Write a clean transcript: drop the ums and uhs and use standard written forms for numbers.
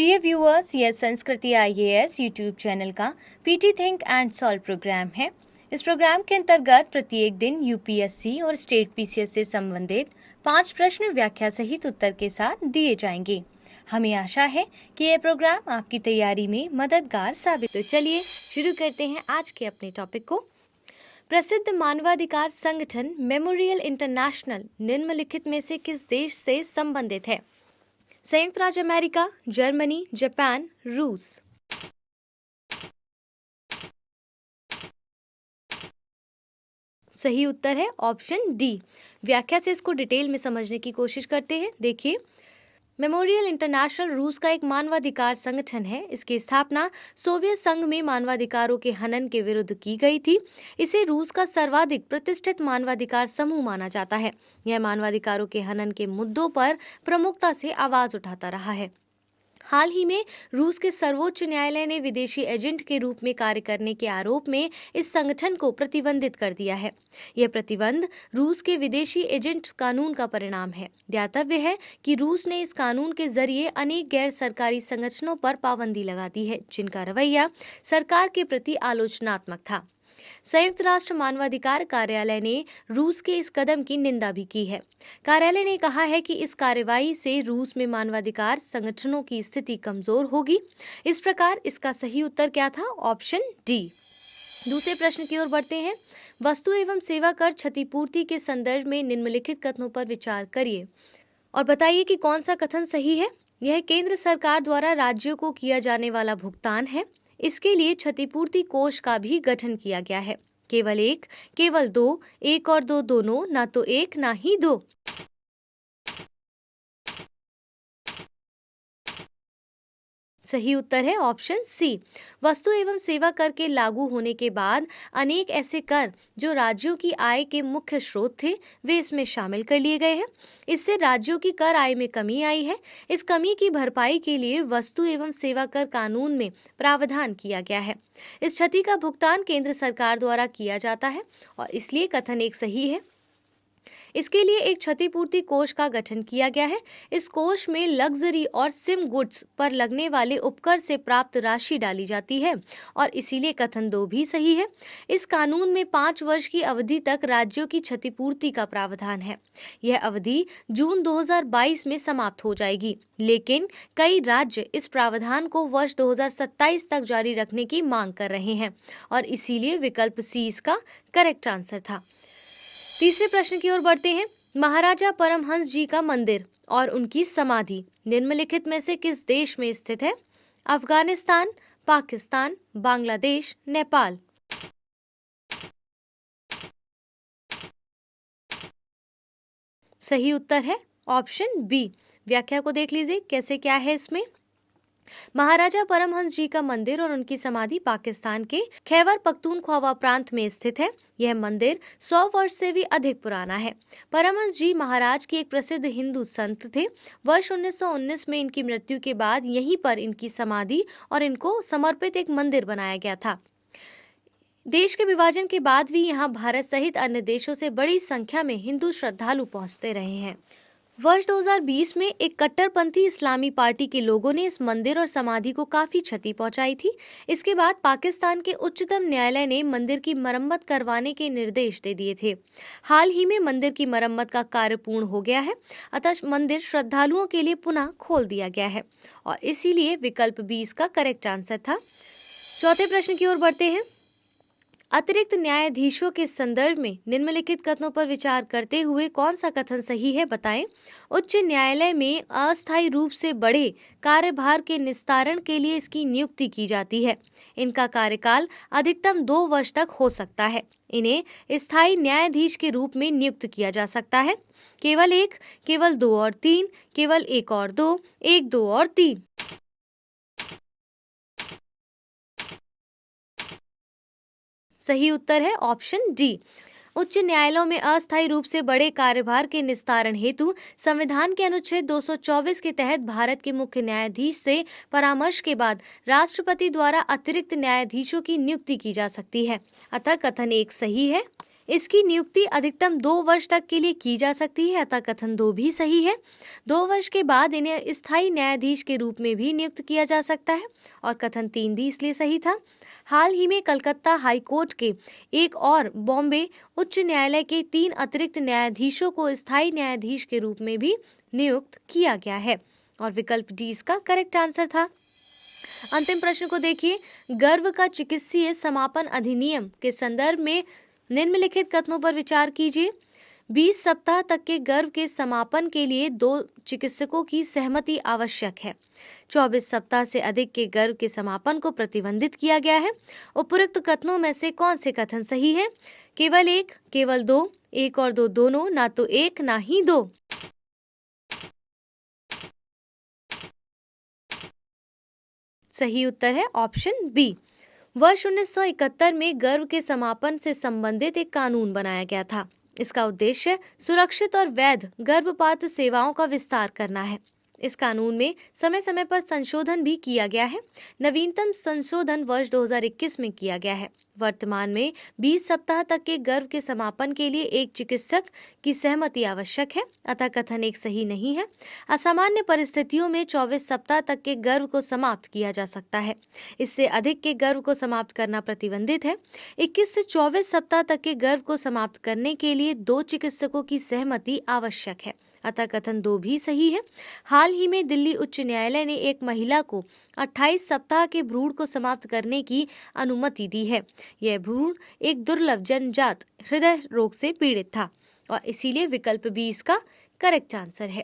प्रिय व्यूअर्स, यह Sanskriti IAS YouTube channel का PT think and solve programme है। इस प्रोग्राम के अंतर्गत प्रत्येक दिन यूपीएससी और स्टेट पीसीएस से संबंधित 5 प्रश्न व्याख्या सहित उत्तर के साथ दिए जाएंगे। हमें आशा है कि यह प्रोग्राम आपकी तैयारी में मददगार साबित हो। चलिए शुरू करते हैं आज के अपने टॉपिक को। प्रसिद्ध मानवाधिकार संगठन मेमोरियल इंटरनेशनल निम्नलिखित में से किस देश से संबंधित है? संयुक्त राज्य अमेरिका, जर्मनी, जापान, रूस। सही उत्तर है ऑप्शन डी। व्याख्या से इसको डिटेल में समझने की कोशिश करते हैं। देखिए, मेमोरियल इंटरनेशनल रूस का एक मानवाधिकार संगठन है। इसकी स्थापना सोवियत संघ में मानवाधिकारों के हनन के विरुद्ध की गई थी। इसे रूस का सर्वाधिक प्रतिष्ठित मानवाधिकार समूह माना जाता है। यह मानवाधिकारों के हनन के मुद्दों पर प्रमुखता से आवाज उठाता रहा है। हाल ही में रूस के सर्वोच्च न्यायालय ने विदेशी एजेंट के रूप में कार्य करने के आरोप में इस संगठन को प्रतिबंधित कर दिया है। यह प्रतिबंध रूस के विदेशी एजेंट कानून का परिणाम है। ध्यातव्य है कि रूस ने इस कानून के जरिए अनेक गैर सरकारी संगठनों पर पाबंदी लगा दी है, जिनका रवैया सरकार के प्रति आलोचनात्मक था। संयुक्त राष्ट्र मानवाधिकार कार्यालय ने रूस के इस कदम की निंदा भी की है। कार्यालय ने कहा है कि इस कार्रवाई से रूस में मानवाधिकार संगठनों की स्थिति कमजोर होगी। इस प्रकार इसका सही उत्तर क्या था? Option D. दूसरे प्रश्न की ओर बढ़ते हैं। वस्तु एवं सेवा कर क्षतिपूर्ति के संदर्भ में निम्नलिखित कथनों पर विचार करिए और बताइए कि कौन सा कथन सही है। यह केंद्र सरकार द्वारा राज्यों को किया जाने वाला भुगतान है। इसके लिए क्षतिपूर्ति कोष का भी गठन किया गया है। केवल एक, केवल दो, एक और दो दोनों, ना तो एक ना ही दो। सही उत्तर है ऑप्शन सी। वस्तु एवं सेवा कर के लागू होने के बाद अनेक ऐसे कर जो राज्यों की आय के मुख्य स्रोत थे, वे इसमें शामिल कर लिए गए हैं। इससे राज्यों की कर आय में कमी आई है। इस कमी की भरपाई के लिए वस्तु एवं सेवा कर कानून में प्रावधान किया गया है। इस क्षति का भुगतान केंद्र सरकार द्वारा किया जाता है और इसलिए कथन एक सही है। इसके लिए एक क्षतिपूर्ति कोष का गठन किया गया है। इस कोष में लग्जरी और सिम गुड्स पर लगने वाले उपकर से प्राप्त राशि डाली जाती है और इसीलिए कथन 2 भी सही है। इस कानून में 5 वर्ष की अवधि तक राज्यों की क्षतिपूर्ति का प्रावधान है। यह अवधि जून 2022 में समाप्त हो जाएगी, लेकिन कई राज्य इस प्रावधान को वर्ष 2027 तक जारी रखने की मांग कर रहे हैं और इसीलिए विकल्प सी इसका करेक्ट आंसर था। तीसरे प्रश्न की ओर बढ़ते हैं। महाराजा परमहंस जी का मंदिर और उनकी समाधि निम्नलिखित में से किस देश में स्थित है? अफगानिस्तान, पाकिस्तान, बांग्लादेश, नेपाल। सही उत्तर है ऑप्शन बी। व्याख्या को देख लीजिए कैसे क्या है इसमें। महाराजा परमहंस जी का मंदिर और उनकी समाधि पाकिस्तान के खैबर पख्तूनख्वा प्रांत में स्थित है। यह मंदिर 100 वर्ष से भी अधिक पुराना है। परमहंस जी महाराज के एक प्रसिद्ध हिंदू संत थे। वर्ष 1919 में इनकी मृत्यु के बाद यहीं पर इनकी समाधि और इनको समर्पित एक मंदिर बनाया गया था। देश के विभाजन के बाद भी यहाँ भारत सहित अन्य देशों से बड़ी संख्या में हिंदू श्रद्धालु पहुँचते रहे हैं। वर्ष 2020 में एक कट्टरपंथी इस्लामी पार्टी के लोगों ने इस मंदिर और समाधि को काफी क्षति पहुंचाई थी। इसके बाद पाकिस्तान के उच्चतम न्यायालय ने मंदिर की मरम्मत करवाने के निर्देश दे दिए थे। हाल ही में मंदिर की मरम्मत का कार्य पूर्ण हो गया है, अतः मंदिर श्रद्धालुओं के लिए पुनः खोल दिया गया है और इसीलिए विकल्प 20 का करेक्ट आंसर था। चौथे प्रश्न की ओर बढ़ते हैं। अतिरिक्त न्यायाधीशों के संदर्भ में निम्नलिखित कथनों पर विचार करते हुए कौन सा कथन सही है, बताएं। उच्च न्यायालय में अस्थायी रूप से बढ़े कार्यभार के निस्तारण के लिए इसकी नियुक्ति की जाती है। इनका कार्यकाल अधिकतम 2 वर्ष तक हो सकता है। इन्हें स्थायी न्यायाधीश के रूप में नियुक्त किया जा सकता है। केवल 1, केवल 2 और 3, केवल 1 और 2, 1, 2 और 3। सही उत्तर है ऑप्शन डी। उच्च न्यायालयों में अस्थायी रूप से बड़े कार्यभार के निस्तारण हेतु संविधान के अनुच्छेद 224 के तहत भारत के मुख्य न्यायाधीश से परामर्श के बाद राष्ट्रपति द्वारा अतिरिक्त न्यायाधीशों की नियुक्ति की जा सकती है। अतः कथन 1 सही है। इसकी नियुक्ति अधिकतम 2 वर्ष तक के लिए की जा सकती है, अतः कथन 2 भी सही है। 2 वर्ष के बाद इन्हें स्थायी न्यायाधीश के रूप में भी नियुक्त किया जा सकता है, और कथन 3 भी इसलिए सही था। हाल ही में कलकत्ता हाई कोर्ट के एक और बॉम्बे उच्च न्यायालय के 3 अतिरिक्त न्यायाधीशों को स्थायी न्यायाधीश के रूप में भी नियुक्त किया गया है, और विकल्प डी इसका करेक्ट आंसर था। अंतिम प्रश्न को देखिए, गर्भ का चिकित्सीय समापन अधिनियम के संदर्भ में निम्नलिखित कथनों पर विचार कीजिए। 20 सप्ताह तक के गर्भ के समापन के लिए 2 चिकित्सकों की सहमति आवश्यक है। 24 सप्ताह से अधिक के गर्भ के समापन को प्रतिबंधित किया गया है। उपरोक्त कथनों में से कौन से कथन सही है? केवल 1, केवल 2, 1 और 2 दोनों, ना तो 1 ना ही 2। सही उत्तर है ऑप्शन बी। वर्ष 1971 में गर्भ के समापन से संबंधित एक कानून बनाया गया था। इसका उद्देश्य सुरक्षित और वैध गर्भपात सेवाओं का विस्तार करना है। इस कानून में समय समय पर संशोधन भी किया गया है। नवीनतम संशोधन वर्ष 2021 में किया गया है। वर्तमान में 20 सप्ताह तक के गर्भ के समापन के लिए एक चिकित्सक की सहमति आवश्यक है, अतः कथन 1 सही नहीं है। असामान्य परिस्थितियों में 24 सप्ताह तक के गर्भ को समाप्त किया जा सकता है। इससे अधिक के गर्भ को समाप्त करना प्रतिबंधित है। 21 से 24 सप्ताह तक के गर्भ को समाप्त करने के लिए 2 चिकित्सकों की सहमति आवश्यक है, अतः कथन 2 भी सही है। हाल ही में दिल्ली उच्च न्यायालय ने एक महिला को 28 सप्ताह के भ्रूण को समाप्त करने की अनुमति दी है। यह भ्रूण एक दुर्लभ जन्मजात हृदय रोग से पीड़ित था, और इसीलिए विकल्प बी इसका करेक्ट आंसर है।